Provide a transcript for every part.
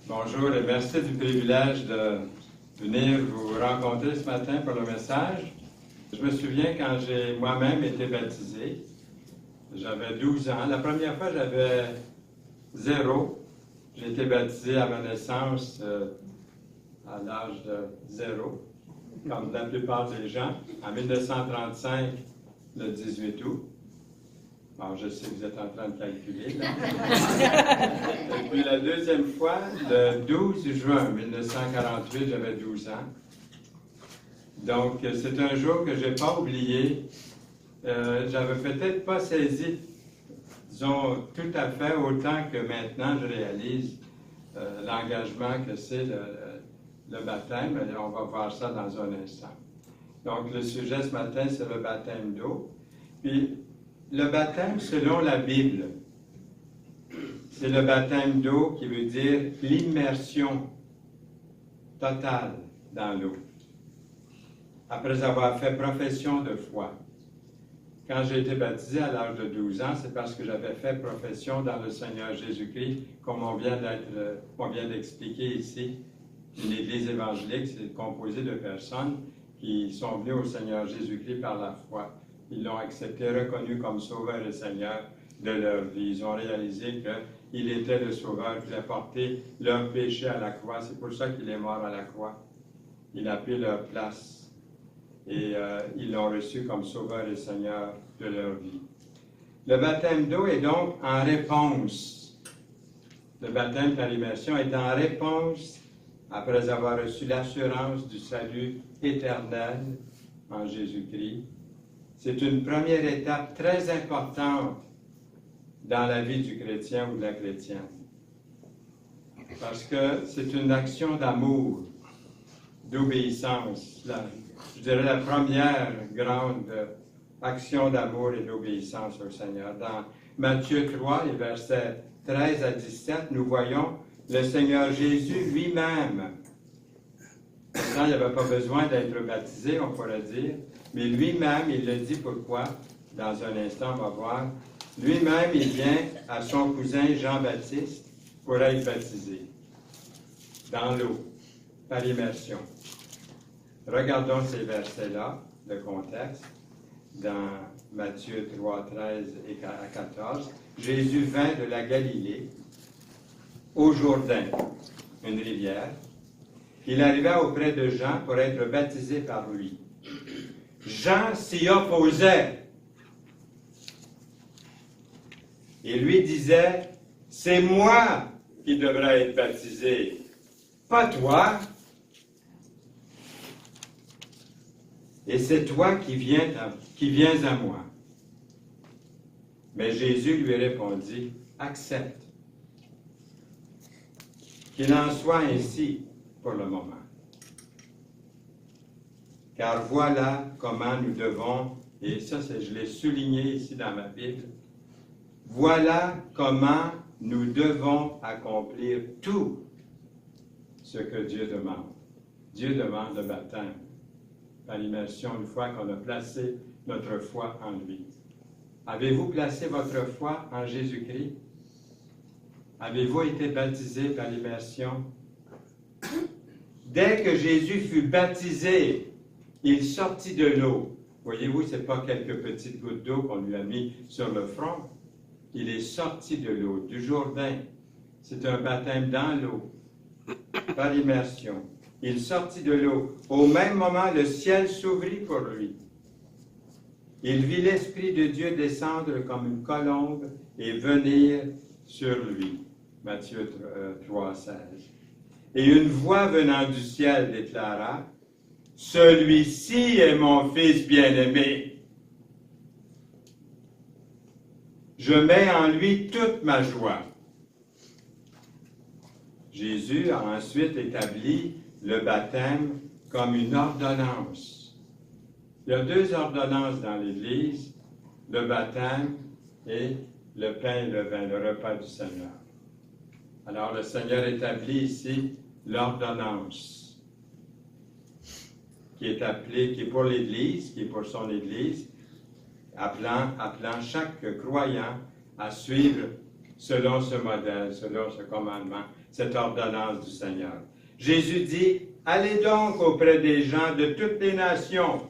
Bonjour et merci du privilège de venir vous rencontrer ce matin pour le message. Je me souviens quand j'ai moi-même été baptisé, j'avais 12 ans. La première fois, j'avais 0. J'ai été baptisé à ma naissance à l'âge de 0, comme la plupart des gens, en 1935, le 18 août. Bon, je sais que vous êtes en train de calculer, là. Et puis la deuxième fois, le 12 juin 1948, j'avais 12 ans. Donc, c'est un jour que je n'ai pas oublié. J'avais peut-être pas saisi, disons, tout à fait autant que maintenant je réalise l'engagement que c'est le baptême. Et on va voir ça dans un instant. Donc, le sujet ce matin, c'est le baptême d'eau. Puis, le baptême, selon la Bible, c'est le baptême d'eau qui veut dire l'immersion totale dans l'eau. Après avoir fait profession de foi. Quand j'ai été baptisé à l'âge de 12 ans, c'est parce que j'avais fait profession dans le Seigneur Jésus-Christ, comme on vient d'expliquer ici. Une église évangélique, c'est composé de personnes qui sont venues au Seigneur Jésus-Christ par la foi. Ils l'ont accepté, reconnu comme Sauveur et Seigneur de leur vie. Ils ont réalisé qu'il était le Sauveur, qu'il a porté leur péché à la croix. C'est pour ça qu'il est mort à la croix. Il a pris leur place. Et ils l'ont reçu comme Sauveur et Seigneur de leur vie. Le baptême d'eau est donc en réponse. Le baptême par immersion est en réponse après avoir reçu l'assurance du salut éternel en Jésus-Christ. C'est une première étape très importante dans la vie du chrétien ou de la chrétienne. Parce que c'est une action d'amour, d'obéissance. Je dirais la première grande action d'amour et d'obéissance au Seigneur. Dans Matthieu 3, les versets 13 à 17, nous voyons le Seigneur Jésus lui-même. Maintenant, il n'y avait pas besoin d'être baptisé, on pourrait dire. Mais lui-même, il le dit pourquoi, dans un instant, on va voir. Lui-même, il vient à son cousin Jean-Baptiste pour être baptisé dans l'eau, par immersion. Regardons ces versets-là, le contexte, dans Matthieu 3, 13 à 14. Jésus vint de la Galilée au Jourdain, une rivière. Il arriva auprès de Jean pour être baptisé par lui. Jean s'y opposait et lui disait, « C'est moi qui devrais être baptisé, pas toi. Et c'est toi qui viens à moi. » Mais Jésus lui répondit, « Accepte. Qu'il en soit ainsi pour le moment. Car voilà comment nous devons, et ça je l'ai souligné ici dans ma Bible, voilà comment nous devons accomplir tout ce que Dieu demande. Dieu demande le baptême par l'immersion une fois qu'on a placé notre foi en lui. Avez-vous placé votre foi en Jésus-Christ? Avez-vous été baptisé par l'immersion? Dès que Jésus fut baptisé, il sortit de l'eau. Voyez-vous, ce n'est pas quelques petites gouttes d'eau qu'on lui a mis sur le front. Il est sorti de l'eau, du Jourdain. C'est un baptême dans l'eau, par immersion. Il sortit de l'eau. Au même moment, le ciel s'ouvrit pour lui. Il vit l'Esprit de Dieu descendre comme une colombe et venir sur lui. Matthieu 3, 16. Et une voix venant du ciel déclara, « Celui-ci est mon Fils bien-aimé. Je mets en lui toute ma joie. » Jésus a ensuite établi le baptême comme une ordonnance. Il y a 2 ordonnances dans l'Église, le baptême et le pain et le vin, le repas du Seigneur. Alors le Seigneur établit ici l'ordonnance qui est pour l'Église, qui est pour son Église, appelant chaque croyant à suivre selon ce modèle, selon ce commandement. cette ordonnance du Seigneur. Jésus dit, allez donc auprès des gens de toutes les nations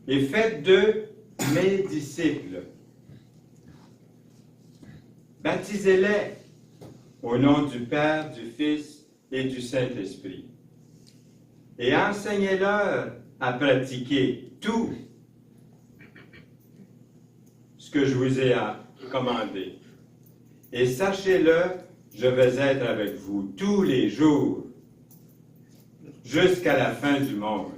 et faites d'eux mes disciples. Baptisez-les au nom du Père, du Fils et du Saint-Esprit. Et enseignez-leur à pratiquer tout ce que je vous ai commandé. Et sachez-le, je vais être avec vous tous les jours, jusqu'à la fin du monde.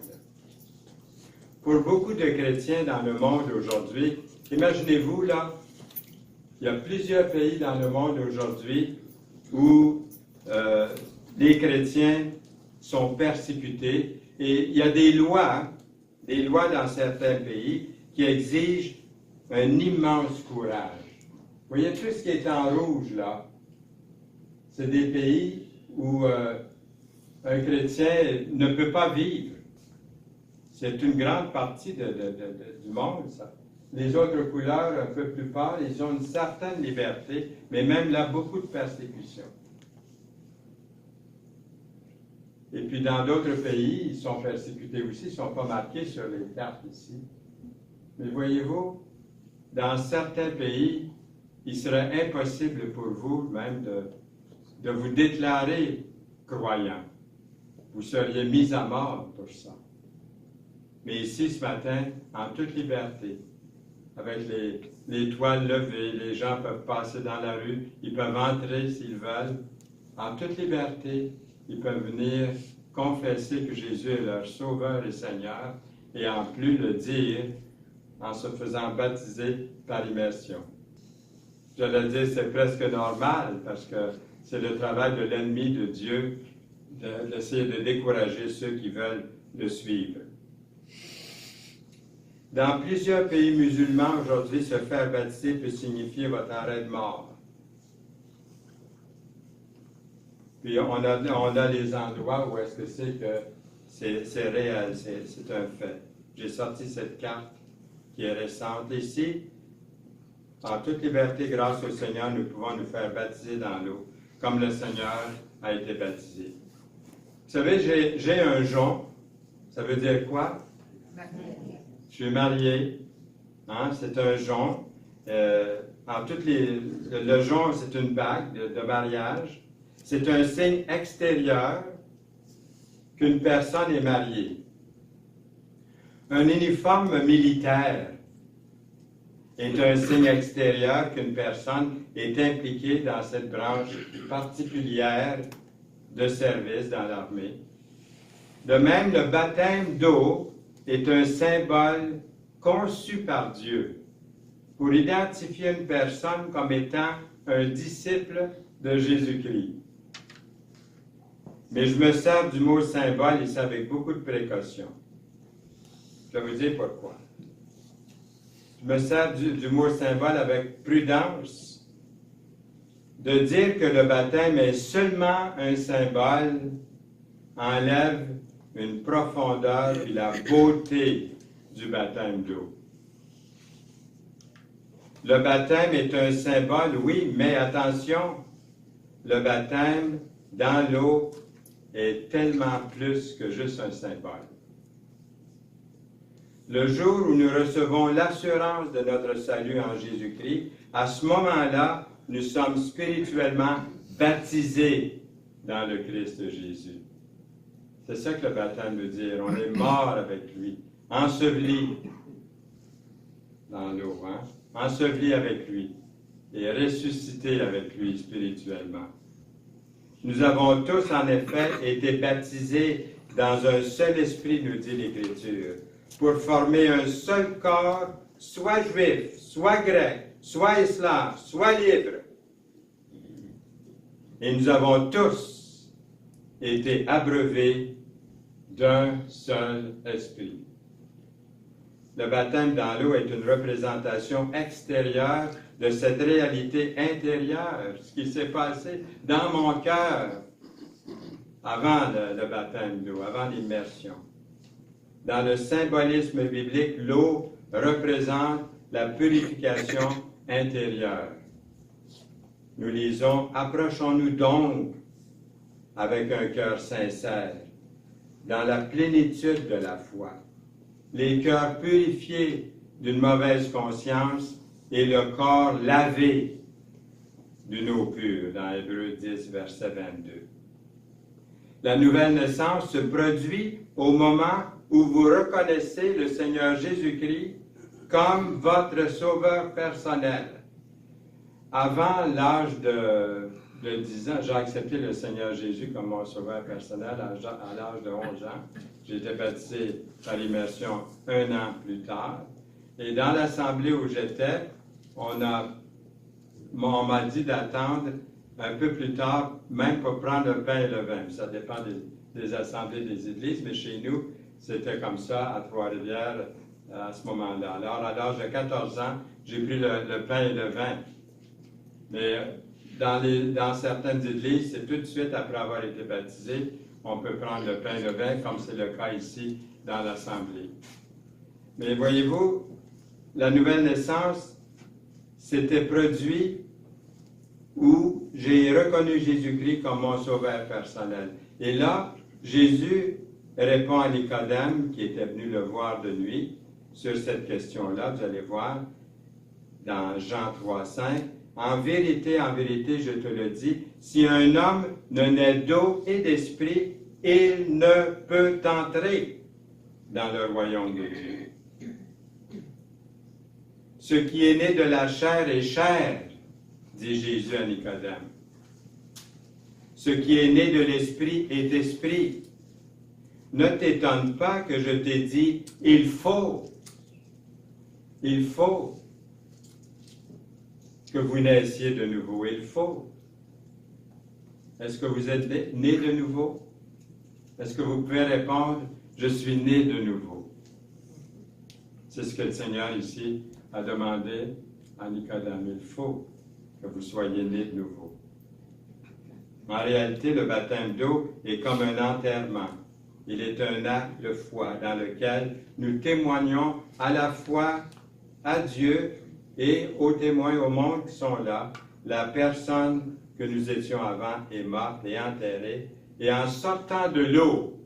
Pour beaucoup de chrétiens dans le monde aujourd'hui, imaginez-vous là, il y a plusieurs pays dans le monde aujourd'hui où les chrétiens sont persécutés et il y a des lois dans certains pays qui exigent un immense courage. Vous voyez tout ce qui est en rouge là, c'est des pays où un chrétien ne peut pas vivre. C'est une grande partie du monde, ça. Les autres couleurs, un peu plus pâles, ils ont une certaine liberté, mais même là, beaucoup de persécutions. Et puis dans d'autres pays, ils sont persécutés aussi, ils ne sont pas marqués sur les cartes ici. Mais voyez-vous, dans certains pays, il serait impossible pour vous même de vous déclarer croyant. Vous seriez mis à mort pour ça. Mais ici, ce matin, en toute liberté, avec les toiles levées, les gens peuvent passer dans la rue, ils peuvent entrer s'ils veulent. En toute liberté, ils peuvent venir confesser que Jésus est leur Sauveur et Seigneur, et en plus le dire en se faisant baptiser par immersion. Je le dis, c'est presque normal, parce que c'est le travail de l'ennemi de Dieu d'essayer de décourager ceux qui veulent le suivre. Dans plusieurs pays musulmans aujourd'hui, se faire baptiser peut signifier votre arrêt de mort. Puis on a les endroits où est-ce que c'est réel, c'est un fait. J'ai sorti cette carte qui est récente. Ici, en toute liberté, grâce au Seigneur, nous pouvons nous faire baptiser dans l'eau, comme le Seigneur a été baptisé. Vous savez, j'ai un jonc. Ça veut dire quoi? Je suis marié. Hein? C'est un jonc. Le jonc, c'est une bague de mariage. C'est un signe extérieur qu'une personne est mariée. Un uniforme militaire est un signe extérieur qu'une personne est impliquée dans cette branche particulière de service dans l'armée. De même, le baptême d'eau est un symbole conçu par Dieu pour identifier une personne comme étant un disciple de Jésus-Christ. Mais je me sers du mot symbole ici avec beaucoup de précaution. Je vais vous dire pourquoi. Je me sers du mot symbole avec prudence, de dire que le baptême est seulement un symbole enlève une profondeur et la beauté du baptême d'eau. Le baptême est un symbole, oui, mais attention, le baptême dans l'eau est tellement plus que juste un symbole. Le jour où nous recevons l'assurance de notre salut en Jésus-Christ, à ce moment-là, nous sommes spirituellement baptisés dans le Christ Jésus. C'est ça que le baptême veut dire. On est mort avec lui, enseveli dans l'eau, hein? Enseveli avec lui et ressuscité avec lui spirituellement. Nous avons tous, en effet, été baptisés dans un seul esprit, nous dit l'Écriture, pour former un seul corps, soit juif, soit grec, soit islam, soit libre. Et nous avons tous été abreuvés d'un seul esprit. Le baptême dans l'eau est une représentation extérieure de cette réalité intérieure, ce qui s'est passé dans mon cœur avant le baptême d'eau, avant l'immersion. Dans le symbolisme biblique, l'eau représente la purification intérieure. nous lisons, « Approchons-nous donc avec un cœur sincère, dans la plénitude de la foi, les cœurs purifiés d'une mauvaise conscience et le corps lavé d'une eau pure », dans Hébreux 10, verset 22. La nouvelle naissance se produit au moment où vous reconnaissez le Seigneur Jésus-Christ comme votre sauveur personnel. Avant l'âge de 10 ans, j'ai accepté le Seigneur Jésus comme mon sauveur personnel à l'âge de 11 ans. J'ai été baptisé par l'immersion 1 an plus tard. Et dans l'assemblée où j'étais, on m'a dit d'attendre un peu plus tard, même pour prendre le pain et le vin. Ça dépend des assemblées des églises, mais chez nous, c'était comme ça à Trois-Rivières à ce moment-là. Alors, à l'âge de 14 ans, j'ai pris le pain et le vin. Mais dans certaines églises, c'est tout de suite après avoir été baptisé, on peut prendre le pain et le vin, comme c'est le cas ici dans l'assemblée. Mais voyez-vous, la nouvelle naissance s'était produite où j'ai reconnu Jésus-Christ comme mon sauveur personnel. Et là, Jésus répond à Nicodème, qui était venu le voir de nuit, sur cette question-là. Vous allez voir dans Jean 3,5. En vérité, je te le dis, si un homme ne naît d'eau et d'esprit, il ne peut entrer dans le royaume de Dieu. Ce qui est né de la chair est chair, dit Jésus à Nicodème. Ce qui est né de l'esprit est esprit. Ne t'étonne pas que je t'ai dit, il faut que vous naissiez de nouveau. Il faut. Est-ce que vous êtes né de nouveau? Est-ce que vous pouvez répondre, je suis né de nouveau? C'est ce que le Seigneur ici a demandé à Nicodème. Il faut que vous soyez né de nouveau. En réalité, le baptême d'eau est comme un enterrement. Il est un acte de foi dans lequel nous témoignons à la fois à Dieu et aux témoins au monde qui sont là. La personne que nous étions avant est morte et enterrée. Et en sortant de l'eau,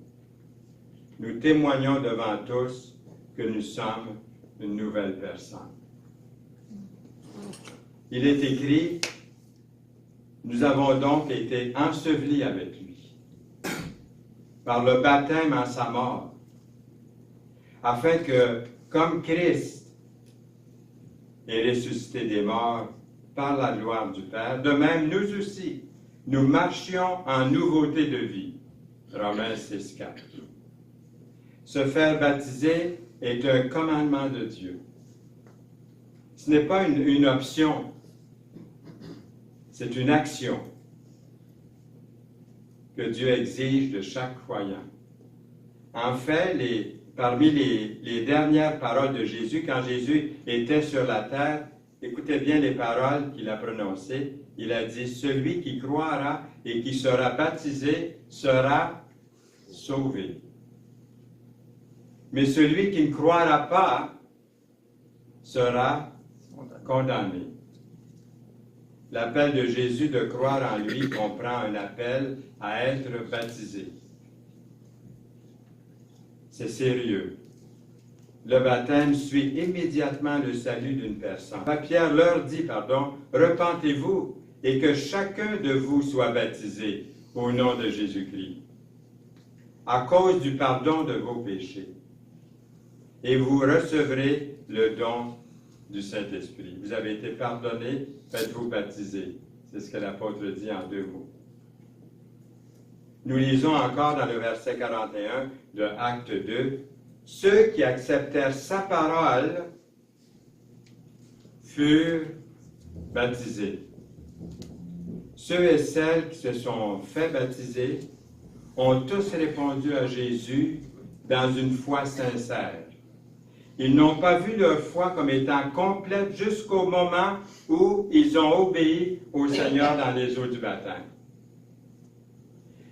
nous témoignons devant tous que nous sommes une nouvelle personne. Il est écrit, nous avons donc été ensevelis avec lui, par le baptême en sa mort, afin que, comme Christ est ressuscité des morts par la gloire du Père, de même nous aussi, nous marchions en nouveauté de vie. Romains 6, 4. Se faire baptiser est un commandement de Dieu. Ce n'est pas une option, c'est une action que Dieu exige de chaque croyant. En fait, parmi les dernières paroles de Jésus, quand Jésus était sur la terre, écoutez bien les paroles qu'il a prononcées. Il a dit, « Celui qui croira et qui sera baptisé sera sauvé. Mais celui qui ne croira pas sera condamné. » L'appel de Jésus de croire en lui comprend un appel à être baptisé. C'est sérieux. Le baptême suit immédiatement le salut d'une personne. Pierre leur dit, repentez-vous et que chacun de vous soit baptisé au nom de Jésus-Christ, à cause du pardon de vos péchés. Et vous recevrez le don du Saint-Esprit. Vous avez été pardonnés, faites-vous baptiser. C'est ce que l'apôtre dit en 2 mots. Nous lisons encore dans le verset 41 de Acte 2, « Ceux qui acceptèrent sa parole furent baptisés. » Ceux et celles qui se sont fait baptiser ont tous répondu à Jésus dans une foi sincère. Ils n'ont pas vu leur foi comme étant complète jusqu'au moment où ils ont obéi au Seigneur dans les eaux du baptême.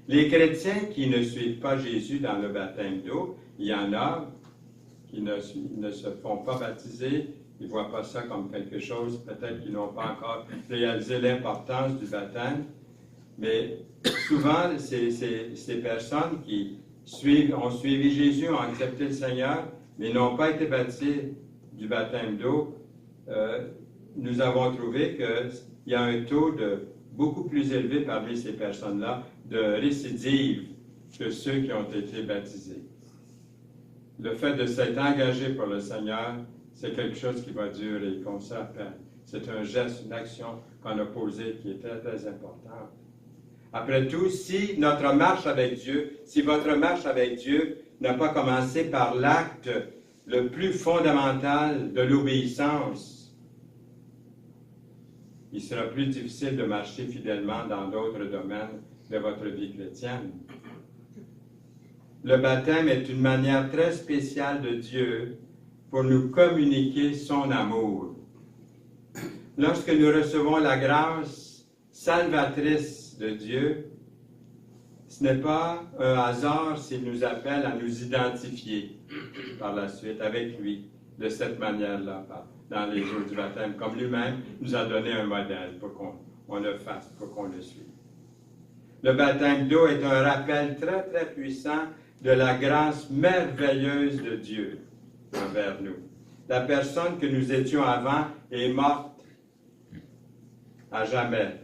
Les chrétiens qui ne suivent pas Jésus dans le baptême d'eau, il y en a qui ne se font pas baptiser ils ne voient pas ça comme quelque chose, peut-être qu'ils n'ont pas encore réalisé l'importance du baptême, mais souvent, ces personnes qui ont suivi Jésus, ont accepté le Seigneur, mais n'ont pas été baptisées du baptême d'eau, nous avons trouvé qu'il y a un taux beaucoup plus élevé parmi ces personnes-là de récidive que ceux qui ont été baptisés. Le fait de s'être engagé pour le Seigneur, c'est quelque chose qui va durer, qu'on s'appelle. C'est un geste, une action qu'on a posée qui est très, très importante. Après tout, si notre marche avec Dieu, si votre marche avec Dieu n'a pas commencé par l'acte le plus fondamental de l'obéissance, il sera plus difficile de marcher fidèlement dans d'autres domaines de votre vie chrétienne. Le baptême est une manière très spéciale de Dieu pour nous communiquer son amour. Lorsque nous recevons la grâce salvatrice de Dieu, ce n'est pas un hasard s'il nous appelle à nous identifier par la suite avec lui de cette manière-là, dans les jours du baptême, comme lui-même nous a donné un modèle pour qu'on le fasse, pour qu'on le suive. Le baptême d'eau est un rappel très, très puissant de la grâce merveilleuse de Dieu envers nous. La personne que nous étions avant est morte à jamais.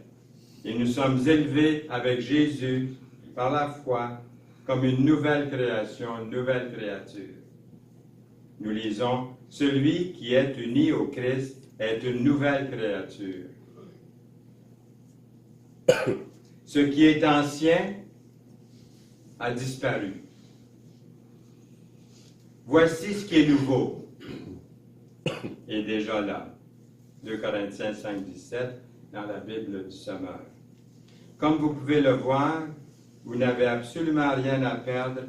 Et nous sommes élevés avec Jésus par la foi comme une nouvelle création, une nouvelle créature. Nous lisons, « Celui qui est uni au Christ est une nouvelle créature. Ce qui est ancien a disparu. Voici ce qui est nouveau est déjà là. » 2 Corinthiens 5, 17, dans la Bible du Sommeur. Comme vous pouvez le voir, vous n'avez absolument rien à perdre,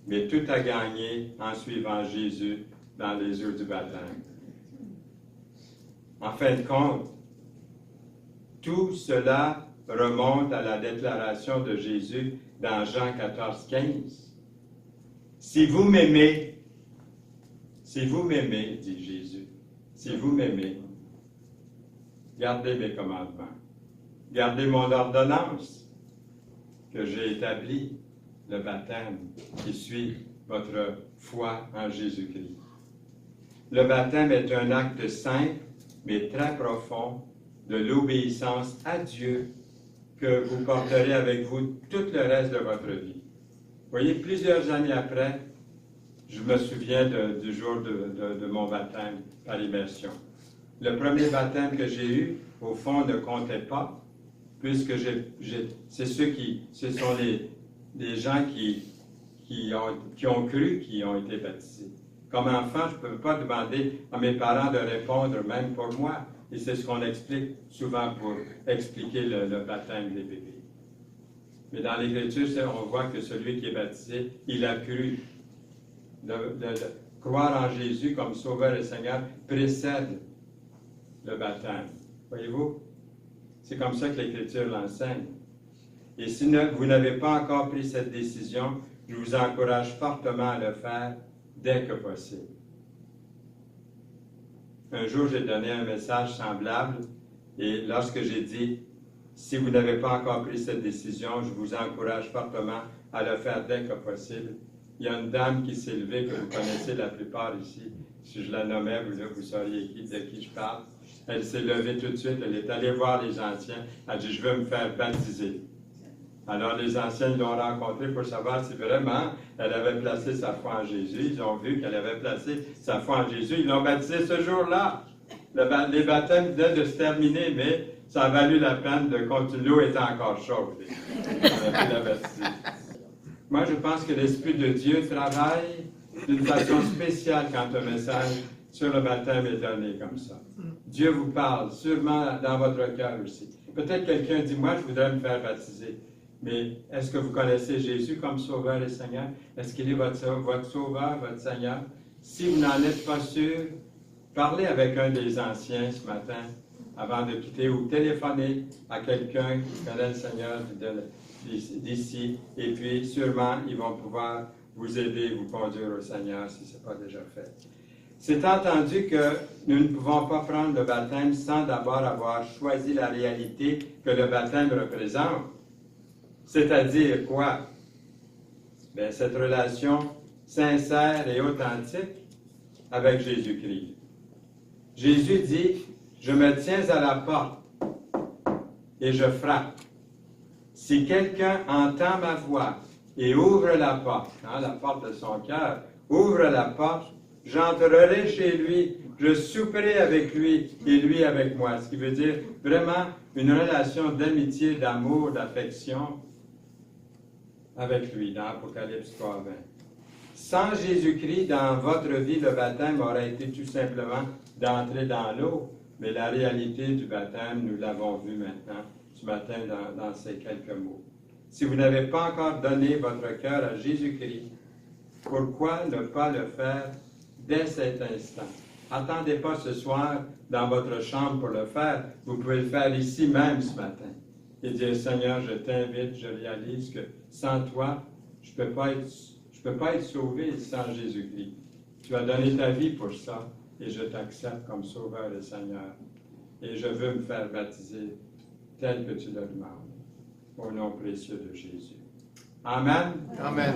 mais tout à gagner en suivant Jésus dans les eaux du baptême. En fin de compte, tout cela remonte à la déclaration de Jésus dans Jean 14, 15. « Si vous m'aimez, dit Jésus, si vous m'aimez, gardez mes commandements, gardez mon ordonnance que j'ai établie, le baptême qui suit votre foi en Jésus-Christ. » Le baptême est un acte simple, mais très profond, de l'obéissance à Dieu que vous porterez avec vous tout le reste de votre vie. Vous voyez, plusieurs années après, je me souviens du jour de mon baptême par immersion. Le premier baptême que j'ai eu, au fond, ne comptait pas, puisque ce sont les gens qui ont cru, qui ont été baptisés. Comme enfant, je ne peux pas demander à mes parents de répondre, même pour moi. Et c'est ce qu'on explique souvent pour expliquer le baptême des bébés. Mais dans l'Écriture, on voit que celui qui est baptisé, il a cru. De croire en Jésus comme Sauveur et Seigneur précède le baptême. Voyez-vous? C'est comme ça que l'Écriture l'enseigne. Et si vous n'avez pas encore pris cette décision, je vous encourage fortement à le faire dès que possible. Un jour, j'ai donné un message semblable et lorsque j'ai dit « Si vous n'avez pas encore pris cette décision, je vous encourage fortement à le faire dès que possible », il y a une dame qui s'est levée, que vous connaissez la plupart ici. Si je la nommais, vous sauriez de qui je parle. Elle s'est levée tout de suite, elle est allée voir les anciens. Elle a dit, je veux me faire baptiser. Alors les anciens l'ont rencontrée pour savoir si vraiment elle avait placé sa foi en Jésus. Ils ont vu qu'elle avait placé sa foi en Jésus. Ils l'ont baptisée ce jour-là. Les baptêmes venaient de se terminer, mais ça a valu la peine de continuer. L'eau était encore chaude. On a pu la baptiser. Moi, je pense que l'Esprit de Dieu travaille d'une façon spéciale quand un message sur le baptême est donné comme ça. Dieu vous parle, sûrement dans votre cœur aussi. Peut-être quelqu'un dit, moi, je voudrais me faire baptiser. Mais est-ce que vous connaissez Jésus comme Sauveur et Seigneur? Est-ce qu'il est votre Sauveur, votre Seigneur? Si vous n'en êtes pas sûr, parlez avec un des anciens ce matin avant de quitter ou téléphonez à quelqu'un qui connaît le Seigneur d'ici, et puis sûrement ils vont pouvoir vous aider, vous conduire au Seigneur si ce n'est pas déjà fait. C'est entendu que nous ne pouvons pas prendre le baptême sans d'abord avoir choisi la réalité que le baptême représente. C'est-à-dire quoi? Bien, cette relation sincère et authentique avec Jésus-Christ. Jésus dit, « Je me tiens à la porte et je frappe. Si quelqu'un entend ma voix et ouvre la porte, la porte de son cœur, ouvre la porte, j'entrerai chez lui, je souperai avec lui et lui avec moi. » Ce qui veut dire vraiment une relation d'amitié, d'amour, d'affection avec lui, dans Apocalypse 3:20. Sans Jésus-Christ, dans votre vie, le baptême aurait été tout simplement d'entrer dans l'eau. Mais la réalité du baptême, nous l'avons vu maintenant, ce matin, dans ces quelques mots. Si vous n'avez pas encore donné votre cœur à Jésus-Christ, pourquoi ne pas le faire dès cet instant? Attendez pas ce soir dans votre chambre pour le faire. Vous pouvez le faire ici même ce matin. Et dire, Seigneur, je t'invite, je réalise que sans toi, je ne peux pas être sauvé sans Jésus-Christ. Tu as donné ta vie pour ça et je t'accepte comme Sauveur et Seigneur. Et je veux me faire baptiser tel que tu le demandes. Au nom précieux de Jésus. Amen. Amen.